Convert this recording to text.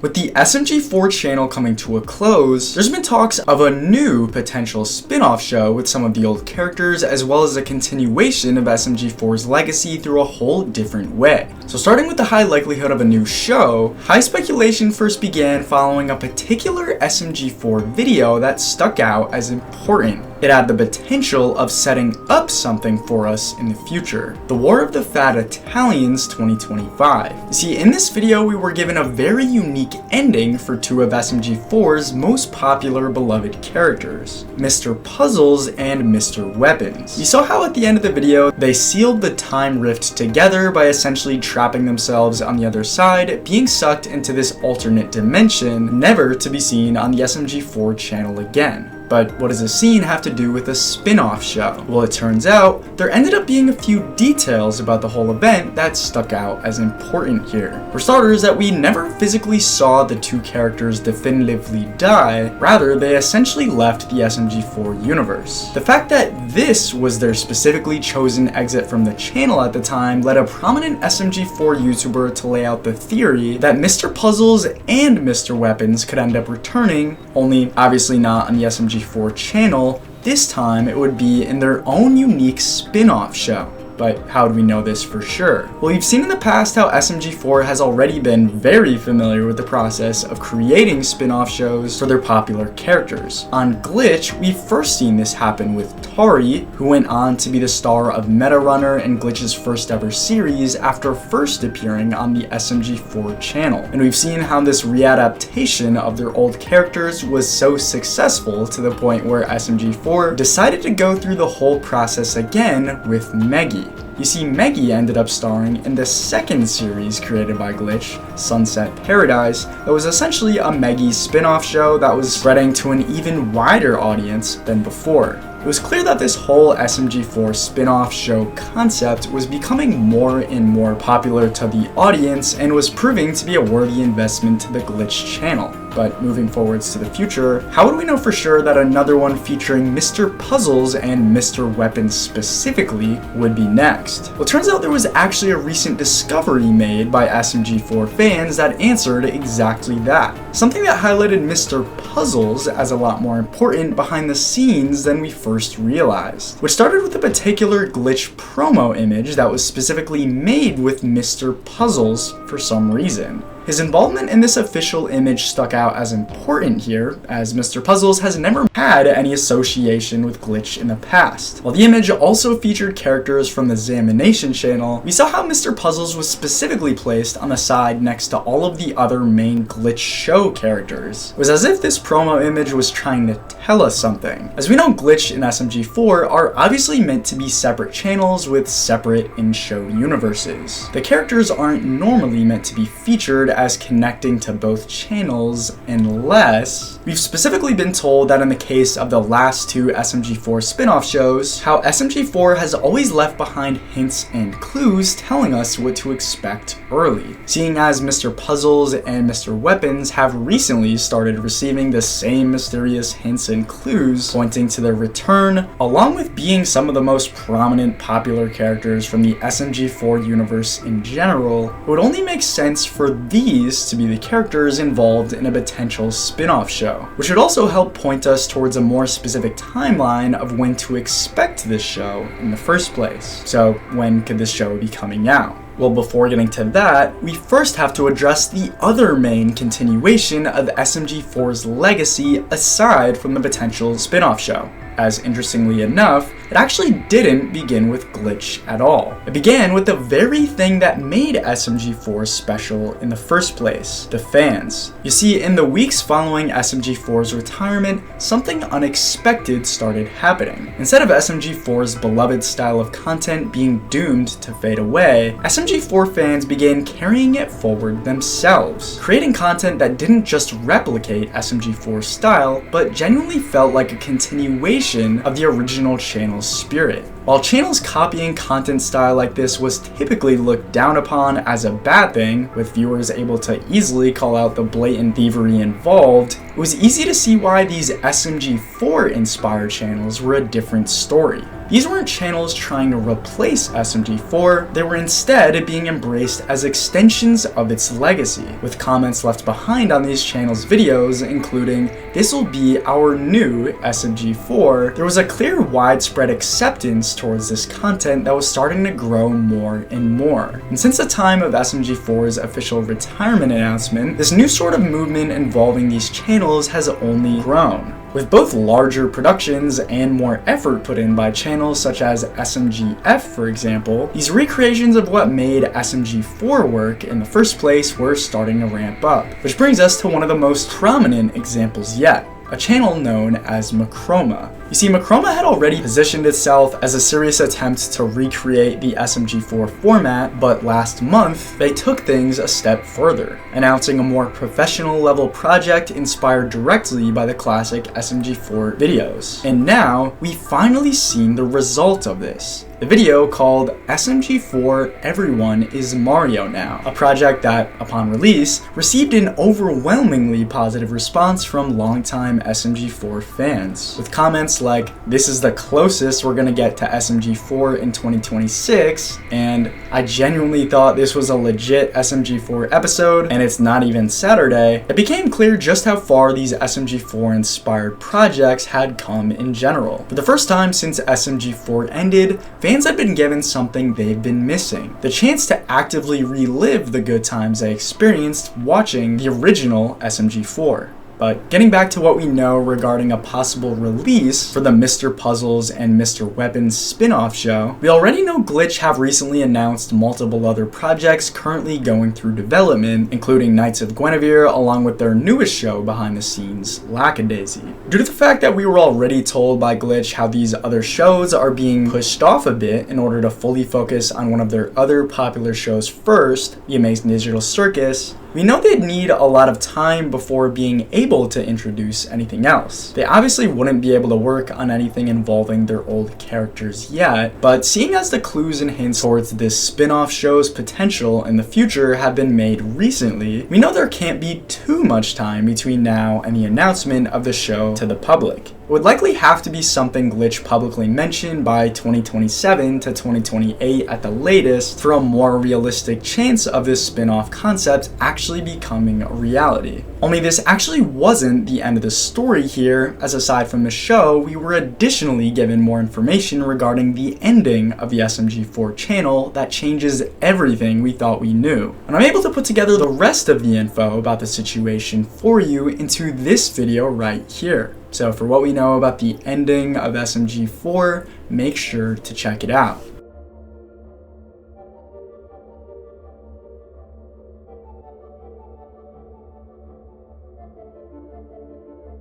With the SMG4 channel coming to a close, there's been talks of a new potential spin-off show with some of the old characters, as well as a continuation of SMG4's legacy through a whole different way. So starting with the high likelihood of a new show, high speculation first began following a particular SMG4 video that stuck out as important. It had the potential of setting up something for us in the future. The War of the Fat Italians 2025. You see, in this video we were given a very unique ending for two of SMG4's most popular beloved characters, Mr. Puzzles and Mr. Weapons. You saw how at the end of the video they sealed the time rift together by essentially trapping themselves on the other side, being sucked into this alternate dimension, never to be seen on the SMG4 channel again. But what does this scene have to do with a spin-off show? Well, it turns out there ended up being a few details about the whole event that stuck out as important here. For starters, that we never physically saw the two characters definitively die, rather they essentially left the SMG4 universe. The fact that this was their specifically chosen exit from the channel at the time led a prominent SMG4 YouTuber to lay out the theory that Mr. Puzzles and Mr. Weapons could end up returning, only obviously not on the SMG4 channel. This time it would be in their own unique spin-off show. But how do we know this for sure? Well, you've seen in the past how SMG4 has already been very familiar with the process of creating spin-off shows for their popular characters. On Glitch, we've first seen this happen with Tari, who went on to be the star of Meta Runner and Glitch's first ever series after first appearing on the SMG4 channel. And we've seen how this readaptation of their old characters was so successful to the point where SMG4 decided to go through the whole process again with Meggy. You see, Meggy ended up starring in the second series created by Glitch, Sunset Paradise, that was essentially a Meggy spin-off show that was spreading to an even wider audience than before. It was clear that this whole SMG4 spin-off show concept was becoming more and more popular to the audience and was proving to be a worthy investment to the Glitch channel. But moving forwards to the future, how would we know for sure that another one featuring Mr. Puzzles and Mr. Weapons specifically would be next? Well, it turns out there was actually a recent discovery made by SMG4 fans that answered exactly that. Something that highlighted Mr. Puzzles as a lot more important behind the scenes than we first realized, which started with a particular Glitch promo image that was specifically made with Mr. Puzzles for some reason. His involvement in this official image stuck out as important here, as Mr. Puzzles has never had any association with Glitch in the past. While the image also featured characters from the Examination channel, we saw how Mr. Puzzles was specifically placed on the side next to all of the other main Glitch show characters. It was as if this promo image was trying to tell us something. As we know, Glitch and SMG4 are obviously meant to be separate channels with separate in-show universes. The characters aren't normally meant to be featured as connecting to both channels unless we've specifically been told that in the case of the last two SMG4 spin-off shows, how SMG4 has always left behind hints and clues telling us what to expect early. Seeing as Mr. Puzzles and Mr. Weapons have recently started receiving the same mysterious hints and clues pointing to their return, along with being some of the most prominent popular characters from the SMG4 universe in general, it would only make sense for these to be the characters involved in a potential spin-off show, which would also help point us towards a more specific timeline of when to expect this show in the first place. So when could this show be coming out? Well, before getting to that, we first have to address the other main continuation of SMG4's legacy aside from the potential spin-off show. As interestingly enough, it actually didn't begin with Glitch at all. It began with the very thing that made SMG4 special in the first place, the fans. You see, in the weeks following SMG4's retirement, something unexpected started happening. Instead of SMG4's beloved style of content being doomed to fade away, SMG4 fans began carrying it forward themselves, creating content that didn't just replicate SMG4's style, but genuinely felt like a continuation of the original channel's spirit. While channels copying content style like this was typically looked down upon as a bad thing, with viewers able to easily call out the blatant thievery involved, it was easy to see why these SMG4 inspired channels were a different story. These weren't channels trying to replace SMG4, they were instead being embraced as extensions of its legacy, with comments left behind on these channels' videos including, "This'll be our new SMG4." There was a clear widespread acceptance towards this content that was starting to grow more and more. And since the time of SMG4's official retirement announcement, this new sort of movement involving these channels has only grown. With both larger productions and more effort put in by channels such as SMGF, for example, these recreations of what made SMG4 work in the first place were starting to ramp up. Which brings us to one of the most prominent examples yet, a channel known as Mcroma. You see, Mcroma had already positioned itself as a serious attempt to recreate the SMG4 format, but last month, they took things a step further, announcing a more professional level project inspired directly by the classic SMG4 videos. And now, we've finally seen the result of this. The video called SMG4 Everyone is Mario Now, a project that, upon release, received an overwhelmingly positive response from longtime SMG4 fans, with comments like, "This is the closest we're gonna get to SMG4 in 2026, and I genuinely thought this was a legit SMG4 episode, and it's not even Saturday." It became clear just how far these SMG4 inspired projects had come in general. For the first time since SMG4 ended, fans had been given something they've been missing: the chance to actively relive the good times they experienced watching the original SMG4. But getting back to what we know regarding a possible release for the Mr. Puzzles and Mr. Weapons spin-off show, we already know Glitch have recently announced multiple other projects currently going through development, including Knights of Guinevere, along with their newest show behind the scenes, Lackadaisy. Due to the fact that we were already told by Glitch how these other shows are being pushed off a bit in order to fully focus on one of their other popular shows first, The Amazing Digital Circus, we know they'd need a lot of time before being able to introduce anything else. They obviously wouldn't be able to work on anything involving their old characters yet, but seeing as the clues and hints towards this spin-off show's potential in the future have been made recently, we know there can't be too much time between now and the announcement of the show to the public. It would likely have to be something Glitch publicly mentioned by 2027 to 2028 at the latest for a more realistic chance of this spin-off concept actually becoming a reality. Only this actually wasn't the end of the story here, as aside from the show, we were additionally given more information regarding the ending of the SMG4 channel that changes everything we thought we knew. And I'm able to put together the rest of the info about the situation for you into this video right here. So for what we know about the ending of SMG4, make sure to check it out.